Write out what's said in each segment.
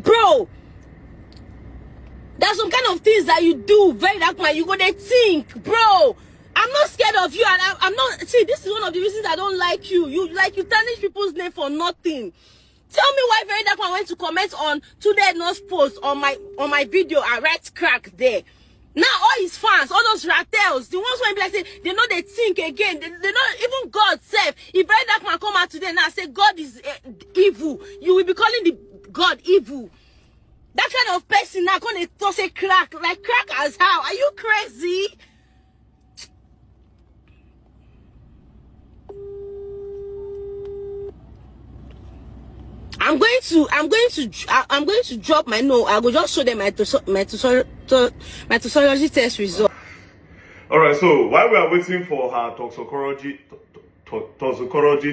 bro. There's some kind of things that you do very dark man. You go they think, bro. I'm not scared of you, and I'm not. See, this is one of the reasons I don't like you. You tarnish people's name for nothing. Tell me why very dark man went to comment on Today North post on my video and write crack there. Now all his fans, all those ratels, the ones who be like say they know they think again. They know even God self. If very dark man come out today now say God is evil, you will be calling the God evil. That kind of person now gonna toss a crack. Like crack as how? Are you crazy? I'm going to drop my note. I will just show them my toxicology test result. All right, so while we are waiting for her toxicology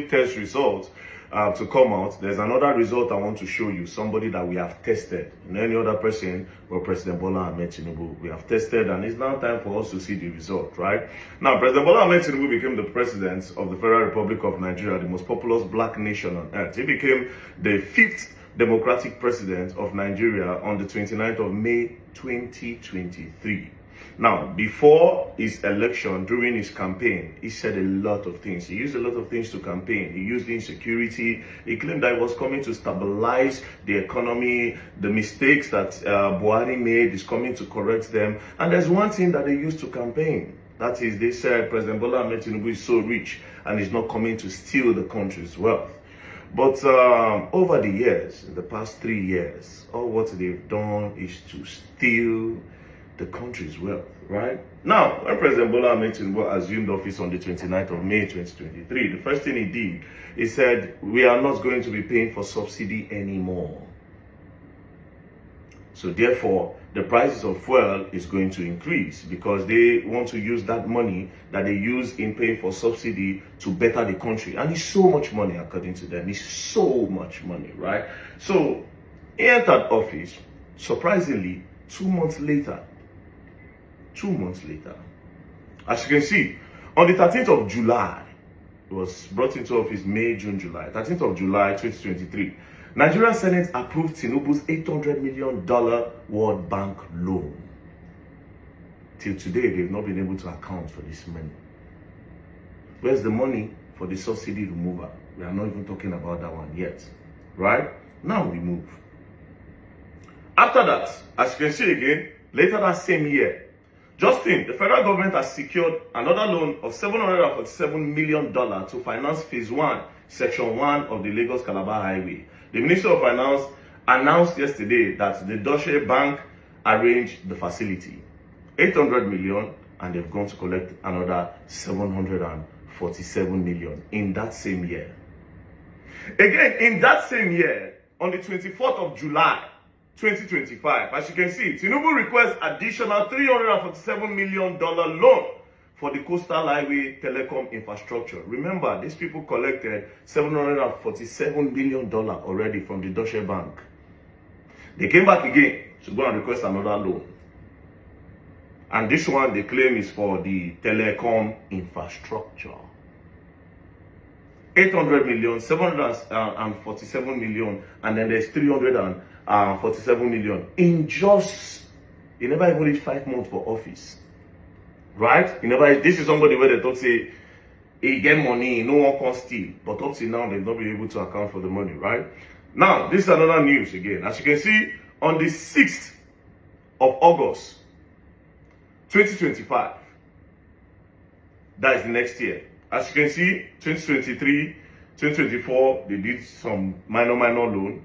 test results to come out, there's another result I want to show you. Somebody that we have tested. Any other person, but President Bola Ahmed Tinubu, we have tested, and it's now time for us to see the result, right? Now, President Bola Ahmed Tinubu became the president of the Federal Republic of Nigeria, the most populous black nation on earth. He became the 5th democratic president of Nigeria on the 29th of May 2023. Now, before his election, during his campaign, he said a lot of things. He used a lot of things to campaign. He used insecurity. He claimed that he was coming to stabilize the economy. The mistakes that Buhari made is coming to correct them. And there's one thing that they used to campaign. That is, they said President Bola Ahmed Tinubu is so rich and is not coming to steal the country's wealth. But over the years, in the past 3 years, all what they've done is to steal the country's wealth, right? Now, when President Bola Ahmed Tinubu assumed office on the 29th of May 2023, the first thing he did, he said, we are not going to be paying for subsidy anymore. So therefore, the prices of fuel is going to increase because they want to use that money that they use in paying for subsidy to better the country. And it's so much money, according to them. It's so much money, right? So he entered office, surprisingly, 2 months later. 2 months later. As you can see, on the 13th of July, it was brought into office May, June, July. 13th of July, 2023. Nigerian Senate approved Tinubu's $800 million World Bank loan. Till today, they've not been able to account for this money. Where's the money for the subsidy removal? We are not even talking about that one yet. Right? Now we move. After that, as you can see again, later that same year, Justin, the federal government has secured another loan of $747 million to finance Phase 1, Section 1 of the Lagos-Calabar Highway. The Minister of Finance announced yesterday that the Deutsche Bank arranged the facility. 800 million, and they've gone to collect another 747 million in that same year. Again, in that same year, on the 24th of July, 2025, as you can see, Tinubu requests additional $347 million loan for the coastal highway telecom infrastructure. Remember, these people collected $747 million already from the Deutsche Bank. They came back again to go and request another loan. And this one they claim is for the telecom infrastructure. 800 million, 747 million, and then there's 347 million in just, you never even reached 5 months for office. Right? You never, this is somebody where they don't say, he get money, no one can steal. But up till now, they've not been able to account for the money, right? Now, this is another news again. As you can see, on the 6th of August, 2025, that is the next year. As you can see, 2023, 2024, they did some minor loan,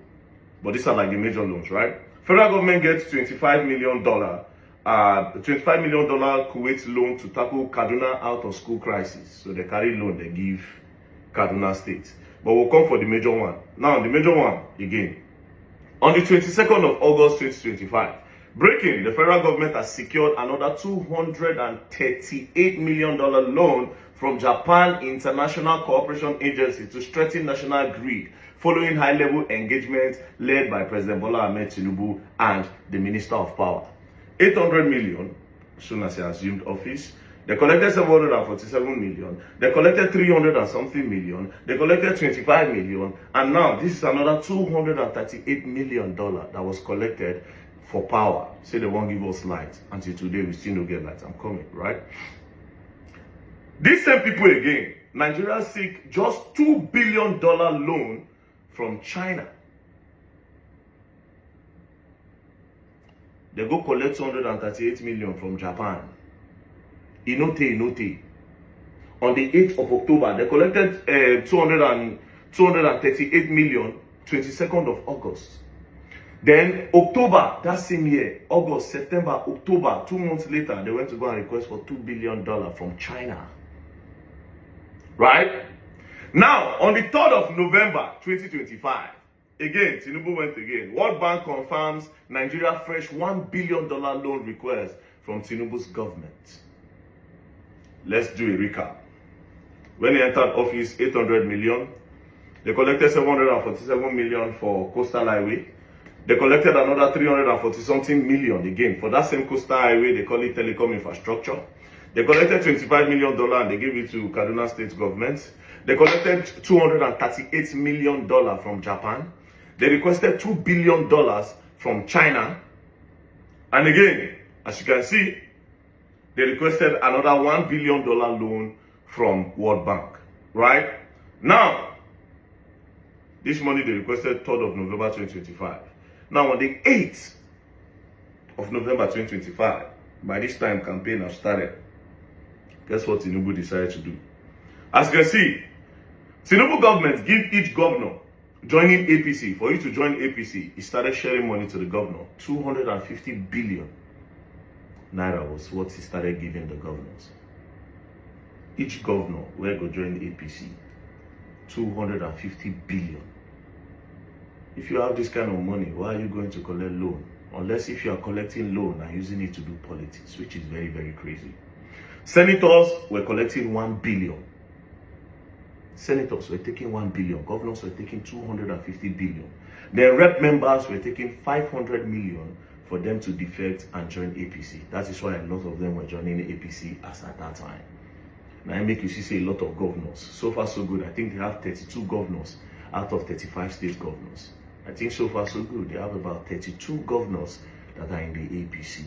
but these are like the major loans, right? Federal government gets $25 million Kuwait loan to tackle Kaduna out of school crisis. So they carry loan, they give Kaduna State. But we'll come for the major one. Now, the major one, again. On the 22nd of August 2025, breaking, the federal government has secured another $238 million loan from Japan International Cooperation Agency to strengthen national grid, following high-level engagement led by President Bola Ahmed Tinubu and the Minister of Power. 800 million, as soon as he assumed office. They collected 747 million. They collected 300 and something million. They collected 25 million. And now this is another $238 million that was collected for power. Say they won't give us light. Until today, we still don't get light. I'm coming, right? These same people again, Nigeria seek just $2 billion loan from China. They go collect 238 million from Japan. Inote. On the 8th of October, they collected 238 million, 22nd of August. Then October, that same year, August, September, October, 2 months later, they went to go and request for $2 billion from China. Right? Now, on the 3rd of November, 2025, again, Tinubu went again. World Bank confirms Nigeria fresh $1 billion loan request from Tinubu's government. Let's do a recap. When he entered office, 800 million. They collected 747 million for coastal highway. They collected another 340-something million again for that same coastal highway. They call it telecom infrastructure. They collected $25 million and they gave it to Kaduna State government. They collected $238 million from Japan. They requested $2 billion from China. And again, as you can see, they requested another $1 billion loan from World Bank. Right? Now, this money they requested 3rd of November 2025. Now, on the 8th of November 2025, by this time, campaign has started. Guess what Tinubu decided to do? As you can see, Tinubu government give each governor joining APC. For you to join APC, he started sharing money to the governor. 250 billion naira was what he started giving the governors. Each governor will go join the APC. 250 billion. If you have this kind of money, why are you going to collect loan? Unless if you are collecting loan and using it to do politics, which is very, very crazy. Senators were collecting 1 billion. Senators were taking 1 billion. Governors were taking 250 billion. Their rep members were taking 500 million for them to defect and join APC. That is why a lot of them were joining the APC as at that time. Now I make you see a lot of governors. So far so good. I think they have 32 governors out of 35 state governors. I think so far so good. They have about 32 governors that are in the APC.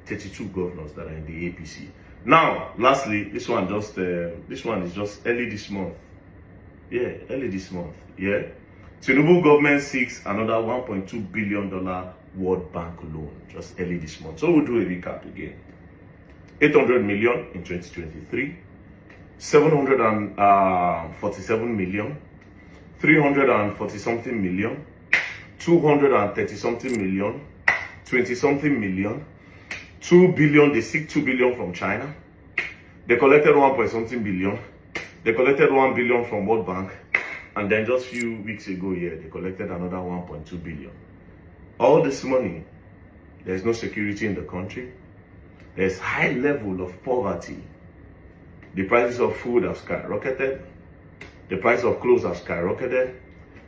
32 governors that are in the APC. Now, lastly, this one is just early this month. Yeah, early this month. Yeah. Tinubu government seeks another $1.2 billion World Bank loan just early this month. So we'll do a recap again. 800 million in 2023, 747 million, 340 something million, 230 something million, 20 something million, 2 billion. They seek 2 billion from China. They collected 1 point something billion. They collected 1 billion from World Bank. And then just a few weeks ago here, they collected another 1.2 billion. All this money, there's no security in the country. There's high level of poverty. The prices of food have skyrocketed. The price of clothes have skyrocketed.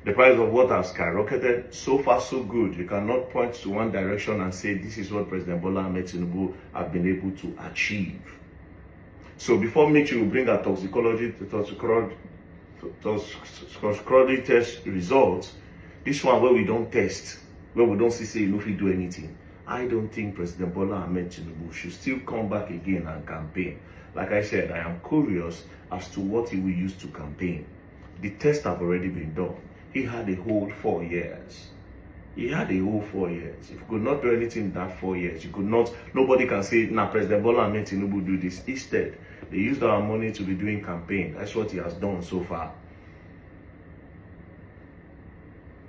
The price of water has skyrocketed. So far, so good. You cannot point to one direction and say this is what President Bola Ahmed Tinubu have been able to achieve. So before Mitchell will bring our toxicology test results, this one where we don't test, where we don't say you know if you do anything, I don't think President Bola Ahmed Tinubu should still come back again and campaign. Like I said, I am curious as to what he will use to campaign. The tests have already been done. He had a whole 4 years. He had a whole 4 years. If you could not do anything in that 4 years, you could not, nobody can say, now President Bola Ahmed Tinubu do this. Instead, they used our money to be doing campaign. That's what he has done so far.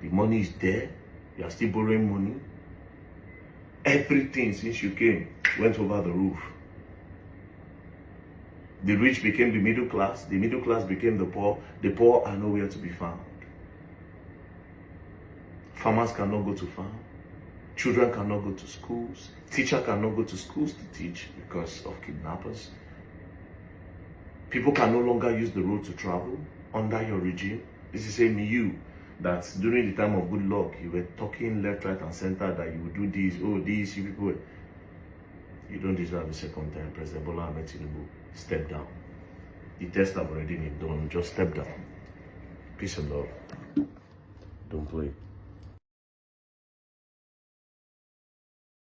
The money is there. You are still borrowing money. Everything since you came went over the roof. The rich became the middle class became the poor are nowhere to be found. Farmers cannot go to farm, children cannot go to schools, teachers cannot go to schools to teach because of kidnappers. People can no longer use the road to travel under your regime. This is saying you that during the time of good luck, you were talking left, right, and center that you would do this, oh, this, you people. You don't deserve a second time. President Bola Ahmed Tinubu, step down. The test have already been done. Just step down. Peace and love. Don't play.